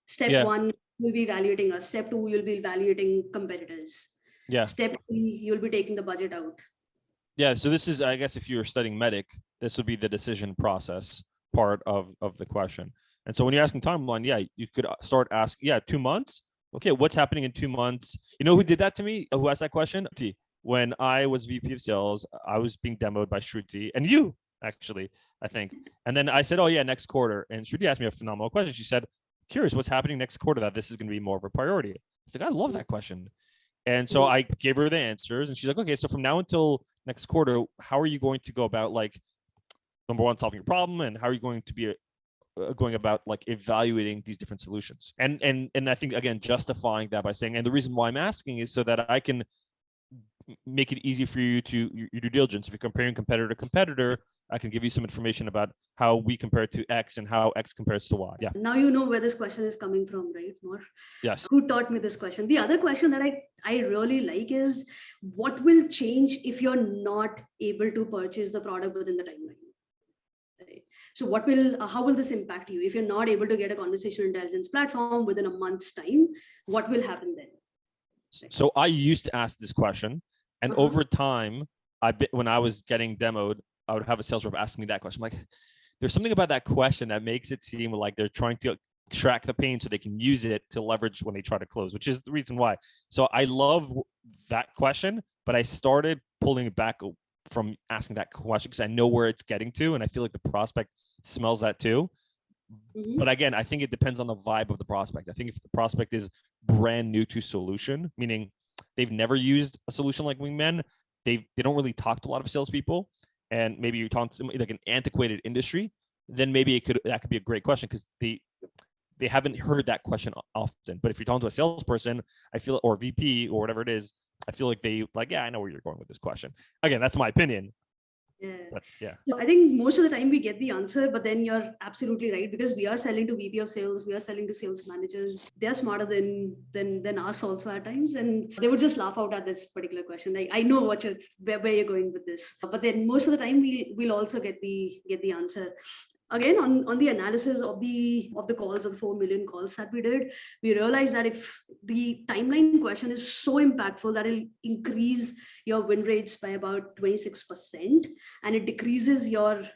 Step Yeah. 1, you'll be evaluating us. Step 2, you'll be evaluating competitors. Yeah. Step 3, you'll be taking the budget out. Yeah. So this is, I guess, if you were studying medic, this would be the decision process part of the question. And so when you're asking timeline, yeah, you could start asking, 2 months. Okay, what's happening in 2 months? You know who did that to me? Who asked that question? When I was VP of sales, I was being demoed by Shruti and you, actually, I think. And then I said, oh yeah, next quarter. And Shruti asked me a phenomenal question. She said, curious, what's happening next quarter that this is going to be more of a priority? I was like, I love that question. And so I gave her the answers and she's like, okay, so from now until next quarter, how are you going to go about, like, number one, solving your problem, and how are you going to be going about, like, evaluating these different solutions? And I think, again, justifying that by saying, and the reason why I'm asking is so that I can make it easy for you to your due diligence. If you're comparing competitor to competitor, I can give you some information about how we compare to X and how X compares to Y. Yeah. Now you know where this question is coming from, right, Mor? Yes. Who taught me this question? The other question that I really like is, what will change if you're not able to purchase the product within the timeline? Right? So how will this impact you? If you're not able to get a conversational intelligence platform within a month's time, what will happen then? So I used to ask this question, and over time, when I was getting demoed, I would have a sales rep ask me that question. I'm like, there's something about that question that makes it seem like they're trying to extract the pain so they can use it to leverage when they try to close, which is the reason why. So I love that question, but I started pulling it back from asking that question because I know where it's getting to, and I feel like the prospect smells that too. But again, I think it depends on the vibe of the prospect. I think if the prospect is brand new to solution, meaning they've never used a solution like Wingman, they don't really talk to a lot of salespeople, and maybe you're talking to like an antiquated industry, then maybe that could be a great question because they haven't heard that question often. But if you're talking to a salesperson, I feel, or VP or whatever it is, I feel like I know where you're going with this question. Again, that's my opinion. Yeah. But yeah. So I think most of the time we get the answer, but then you're absolutely right, because we are selling to VP of sales, we are selling to sales managers. They're smarter than us also at times, and they would just laugh out at this particular question. Like, I know where you're going with this, but then most of the time we'll also get the answer. Again, on the analysis of the calls, of the 4 million calls that we did, we realized that if the timeline question is so impactful that it'll increase your win rates by about 26%, and it decreases your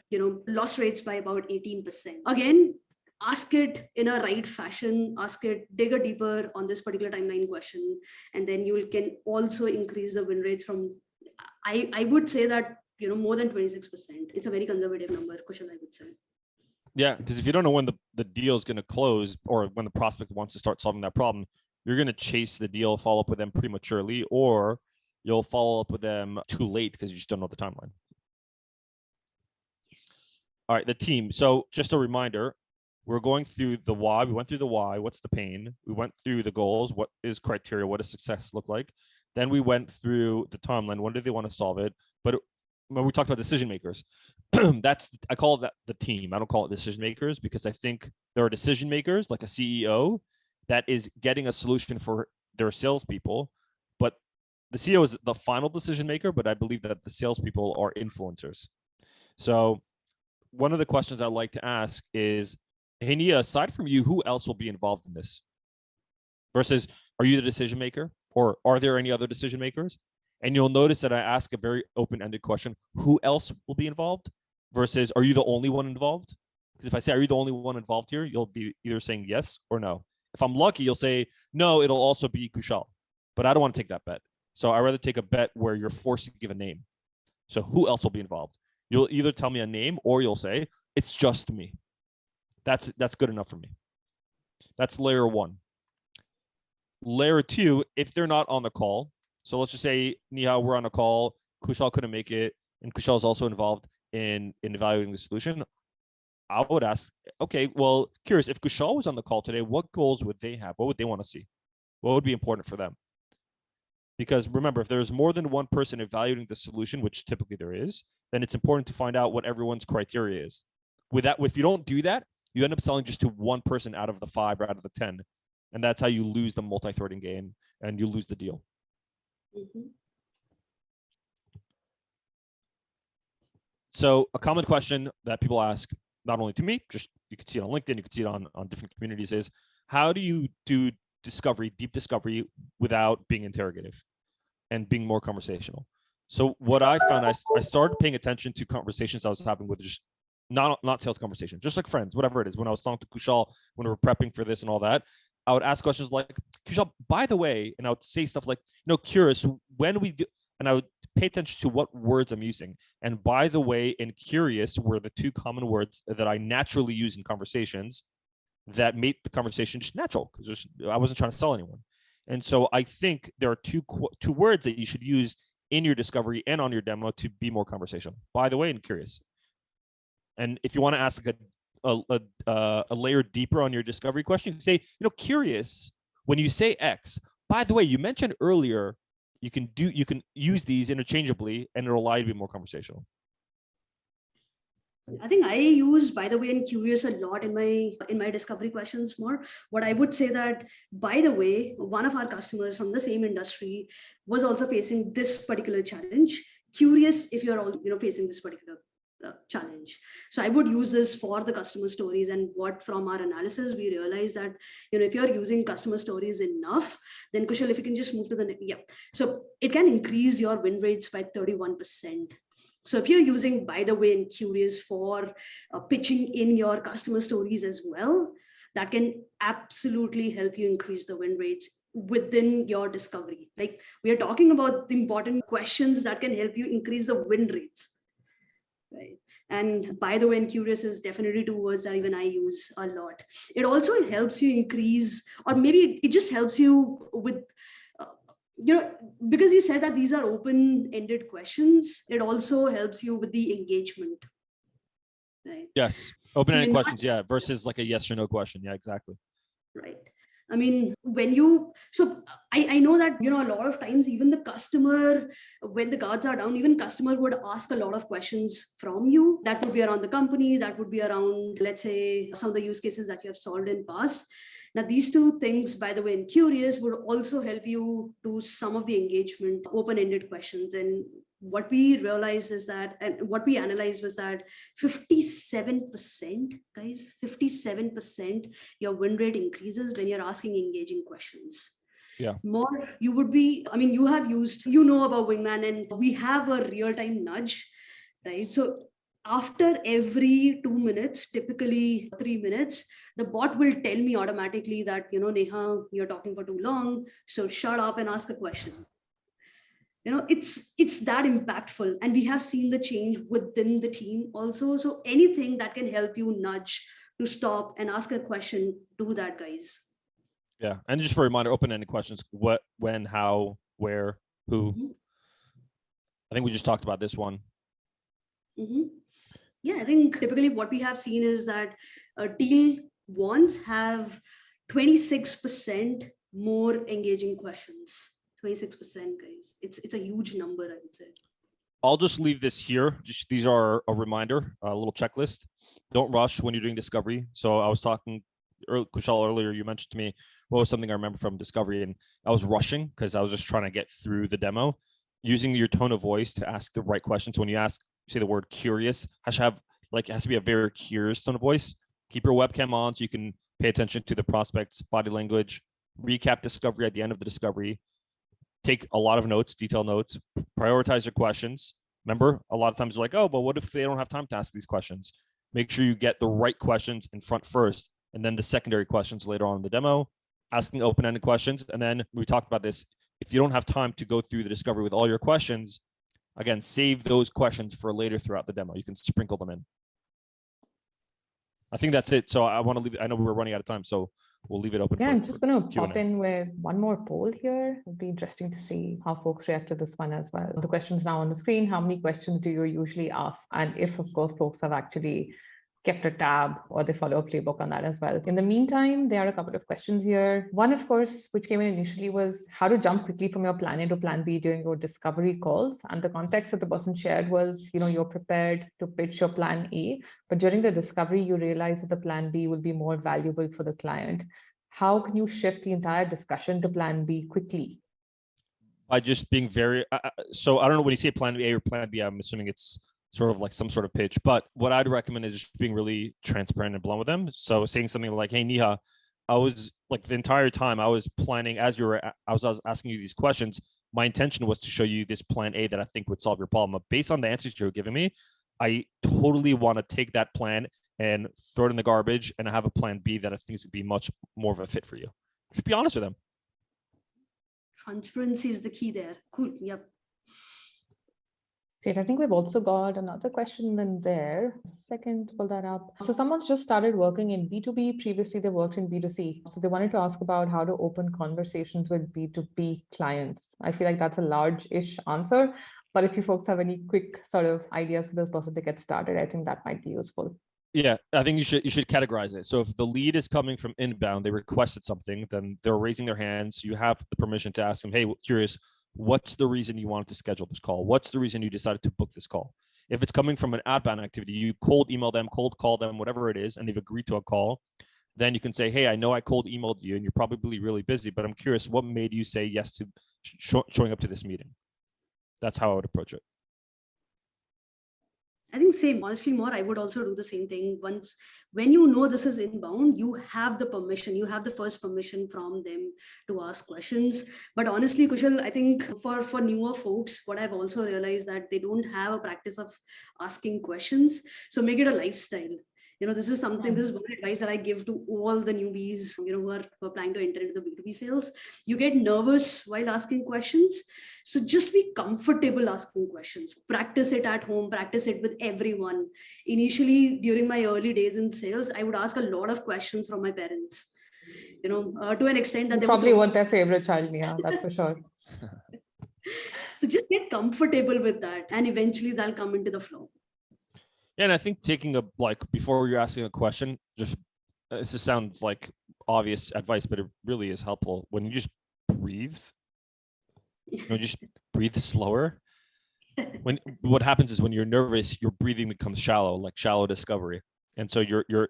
loss rates by about 18%. Again, ask it in a right fashion, dig a deeper on this particular timeline question, and then you can also increase the win rates from, I would say that, more than 26%. It's a very conservative number, Kushal, I would say. Yeah, because if you don't know when the deal is going to close or when the prospect wants to start solving that problem, you're going to chase the deal, follow up with them prematurely, or you'll follow up with them too late because you just don't know the timeline. Yes. All right, the team. So just a reminder, we're going through the why. We went through the why. What's the pain? We went through the goals. What is criteria? What does success look like? Then we went through the timeline. When do they want to solve it? But when we talked about decision makers, I call that the team. I don't call it decision makers because I think there are decision makers like a CEO that is getting a solution for their salespeople, but the CEO is the final decision maker. But I believe that the salespeople are influencers. So one of the questions I like to ask is, hey, Neha, aside from you, who else will be involved in this? Versus, are you the decision maker, or are there any other decision makers? And you'll notice that I ask a very open-ended question: who else will be involved? Versus, are you the only one involved? Because if I say, are you the only one involved here? You'll be either saying yes or no. If I'm lucky, you'll say, no, it'll also be Kushal. But I don't want to take that bet. So I'd rather take a bet where you're forced to give a name. So who else will be involved? You'll either tell me a name or you'll say, it's just me. That's good enough for me. That's layer one. Layer two, if they're not on the call, so let's just say, Neha, we're on a call, Kushal couldn't make it, and Kushal is also involved in evaluating the solution. I would ask, okay, well, curious, if Kushal was on the call today, what goals would they have? What would they want to see? What would be important for them? Because remember, if there's more than one person evaluating the solution, which typically there is, then it's important to find out what everyone's criteria is. With that, if you don't do that, you end up selling just to one person out of the 5 or out of the 10. And that's how you lose the multi-threading game and you lose the deal. Mhm. So a common question that people ask, not only to me, just you can see it on LinkedIn, you can see it on different communities, is how do you do discovery, deep discovery, without being interrogative and being more conversational? So what I found, I started paying attention to conversations I was having with just not sales conversations, just like friends, whatever it is. When I was talking to Kushal, when we were prepping for this and all that, I would ask questions like, Kushal, by the way, and I would say stuff like, curious, when we do, and I would pay attention to what words I'm using. And by the way, and curious were the 2 common words that I naturally use in conversations that made the conversation just natural, because I wasn't trying to sell anyone. And so I think there are two words that you should use in your discovery and on your demo to be more conversational. By the way, and curious. And if you want to ask like a layer deeper on your discovery question, you can say, curious, when you say X, by the way, you mentioned earlier, you can use these interchangeably and it'll allow you to be more conversational. I think I use by the way and curious a lot in my discovery questions more. What I would say that, by the way, one of our customers from the same industry was also facing this particular challenge. Curious if you're also facing this particular challenge. So I would use this for the customer stories, and what from our analysis we realized that if you're using customer stories enough, then Kushal, if you can just move to the next, so it can increase your win rates by 31%. So if you're using by the way and curious for pitching in your customer stories as well, that can absolutely help you increase the win rates within your discovery. Like, we are talking about the important questions that can help you increase the win rates. Right. And by the way, and curious is definitely 2 words that even I use a lot. It also helps you increase, or maybe it just helps you with, because you said that these are open-ended questions, it also helps you with the engagement. Right. Yes. Open-ended questions. Yeah. Versus like a yes or no question. Yeah, exactly. Right. I mean, so I know that, a lot of times, even the customer, when the guards are down, even customer would ask a lot of questions from you. That would be around the company, that would be around, let's say, some of the use cases that you have solved in past. Now, these 2 things, by the way, and curious, would also help you do some of the engagement, open-ended questions. And what we realized is that, and what we analyzed was that 57%, guys, 57%, your win rate increases when you're asking engaging questions. Yeah. More, you would be, you have used, about Wingman, and we have a real-time nudge, right? So after every 2 minutes, typically 3 minutes, the bot will tell me automatically that, Neha, you're talking for too long, so shut up and ask a question. It's that impactful, and we have seen the change within the team also. So anything that can help you nudge to stop and ask a question, do that, guys. Yeah. And just for a reminder, open-ended questions: what, when, how, where, who. Mm-hmm. I think we just talked about this one. Mm-hmm. Yeah, I think typically what we have seen is that deal ones have 26% more engaging questions. 26%, guys. It's a huge number, I would say. I'll just leave this here. Just, these are a reminder, a little checklist. Don't rush when you're doing discovery. So I was talking, Kushal, earlier, you mentioned to me what was something I remember from discovery, and I was rushing because I was just trying to get through the demo. Using your tone of voice to ask the right questions. So when you say the word curious, it has to be a very curious tone of voice. Keep your webcam on so you can pay attention to the prospect's body language. Recap discovery at the end of the discovery. Take a lot of notes, detailed notes. Prioritize your questions. Remember, a lot of times you're like, oh, but what if they don't have time to ask these questions? Make sure you get the right questions in front first, and then the secondary questions later on in the demo. Asking open-ended questions. And then we talked about this. If you don't have time to go through the discovery with all your questions, again, save those questions for later throughout the demo. You can sprinkle them in. I think that's it. So I want to leave. I know we're running out of time, so we'll leave it open. Yeah, I'm just going to Q&A. pop in with one more poll here. It'd be interesting to see how folks react to this one as well. The question's now on the screen. How many questions do you usually ask? And if, of course, folks have actually kept a tab or they follow a playbook on that as well. In the meantime, there are a couple of questions here. One, of course, which came in initially was how to jump quickly from your plan A to plan B during your discovery calls. And the context that the person shared was, you're prepared to pitch your plan A, but during the discovery, you realize that the plan B will be more valuable for the client. How can you shift the entire discussion to plan B quickly? By just being very, so I don't know when you say plan A or plan B, I'm assuming it's sort of like some sort of pitch, but what I'd recommend is just being really transparent and blunt with them. So saying something like, hey, Neha, I was like the entire time I was planning as I was asking you these questions, my intention was to show you this plan A that I think would solve your problem. But based on the answers you're giving me, I totally want to take that plan and throw it in the garbage. And I have a plan B that I think is going to be much more of a fit for you. Just be honest with them. Transparency is the key there. Cool. Yep. Great. I think we've also got another question in there. Second, pull that up. So someone's just started working in B2B. Previously, they worked in B2C. So they wanted to ask about how to open conversations with B2B clients. I feel like that's a large-ish answer. But if you folks have any quick sort of ideas for this person to get started, I think that might be useful. Yeah, I think you should categorize it. So if the lead is coming from inbound, they requested something, then they're raising their hands. You have the permission to ask them, hey, curious, what's the reason you wanted to schedule this call? What's the reason you decided to book this call? If it's coming from an outbound activity, you cold email them, cold call them, whatever it is, and they've agreed to a call, then you can say, hey, I know I cold emailed you and you're probably really busy, but I'm curious, what made you say yes to showing up to this meeting? That's how I would approach it. I think same, honestly, Mor, I would also do the same thing. Once, when you know this is inbound, you have the permission, you have the first permission from them to ask questions. But honestly, Kushal, I think for newer folks, what I've also realized that they don't have a practice of asking questions. So make it a lifestyle. This is something, this is one advice that I give to all the newbies, who are planning to enter into the B2B sales. You get nervous while asking questions. So just be comfortable asking questions. Practice it at home, practice it with everyone. Initially, during my early days in sales, I would ask a lot of questions from my parents, to an extent that You they probably weren't their favorite child, Neha, that's for sure. So just get comfortable with that. And eventually they'll come into the flow. Yeah, and I think before you're asking a question, this sounds like obvious advice, but it really is helpful when you just breathe. Just breathe slower. What happens is when you're nervous, your breathing becomes shallow, like shallow discovery. And so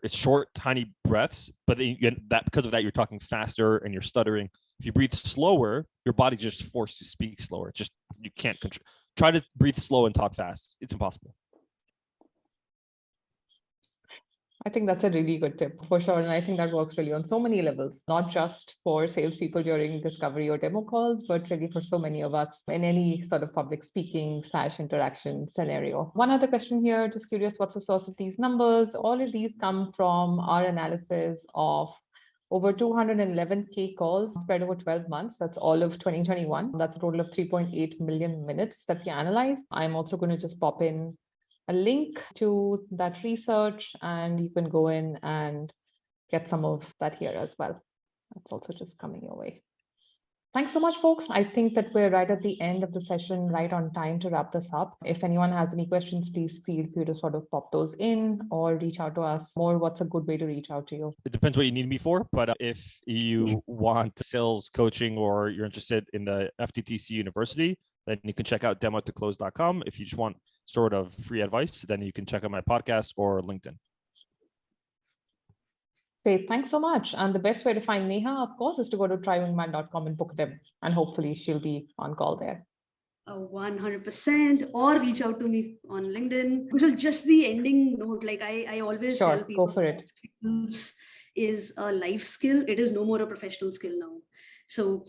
it's short, tiny breaths, but because of that, you're talking faster and you're stuttering. If you breathe slower, your body's just forced to speak slower. You can't control. Try to breathe slow and talk fast. It's impossible. I think that's a really good tip for sure. And I think that works really on so many levels, not just for salespeople during discovery or demo calls, but really for so many of us in any sort of public speaking / interaction scenario. One other question here, just curious, what's the source of these numbers? All of these come from our analysis of over 211K calls spread over 12 months. That's all of 2021. That's a total of 3.8 million minutes that we analyzed. I'm also going to just pop in a link to that research and you can go in and get some of that here as well. That's also just coming your way. Thanks so much, folks. I think that we're right at the end of the session, right on time to wrap this up. If anyone has any questions, please feel free to sort of pop those in or reach out to us. Mor, what's a good way to reach out to you? It depends what you need me for, but if you want sales coaching or you're interested in the FDTC University, then you can check out demotoclose.com. If you just want sort of free advice, then you can check out my podcast or LinkedIn. Great, thanks so much. And the best way to find Neha, of course, is to go to thrivingman.com and book them. And hopefully she'll be on call there. 100%, or reach out to me on LinkedIn. Kushal, just the ending note, like I always tell people, go for it. Skills is a life skill. It is no more a professional skill now. So,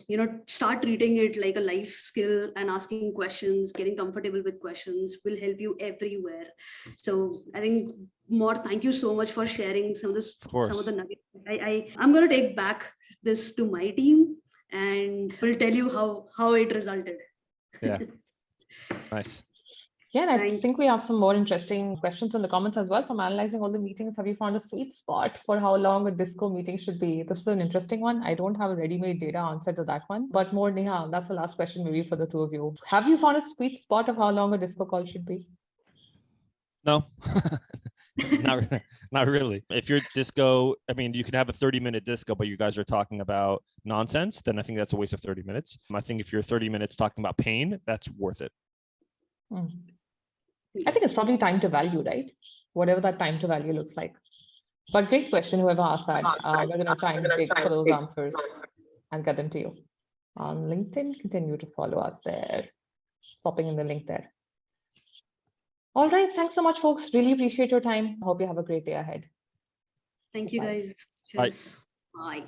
start treating it like a life skill and asking questions, getting comfortable with questions will help you everywhere. So I think, Mor, thank you so much for sharing some of the nuggets. I'm going to take back this to my team and will tell you how it resulted. Yeah. Nice. Yeah, and I think we have some more interesting questions in the comments as well. From analyzing all the meetings, have you found a sweet spot for how long a disco meeting should be? This is an interesting one. I don't have a ready-made data answer to that one, but Mor, Neha, that's the last question maybe for the two of you. Have you found a sweet spot of how long a disco call should be? No. not, not really. If you're disco, I mean, you can have a 30-minute disco, but you guys are talking about nonsense, then I think that's a waste of 30 minutes. I think if you're 30 minutes talking about pain, that's worth it. I think it's probably time to value, right? Whatever that time to value looks like. But great question, whoever asked that. We're going to try and dig for those answers and get them to you. On LinkedIn, continue to follow us there. Popping in the link there. All right. Thanks so much, folks. Really appreciate your time. Hope you have a great day ahead. Thank you, Bye. guys. Bye. Cheers. Bye.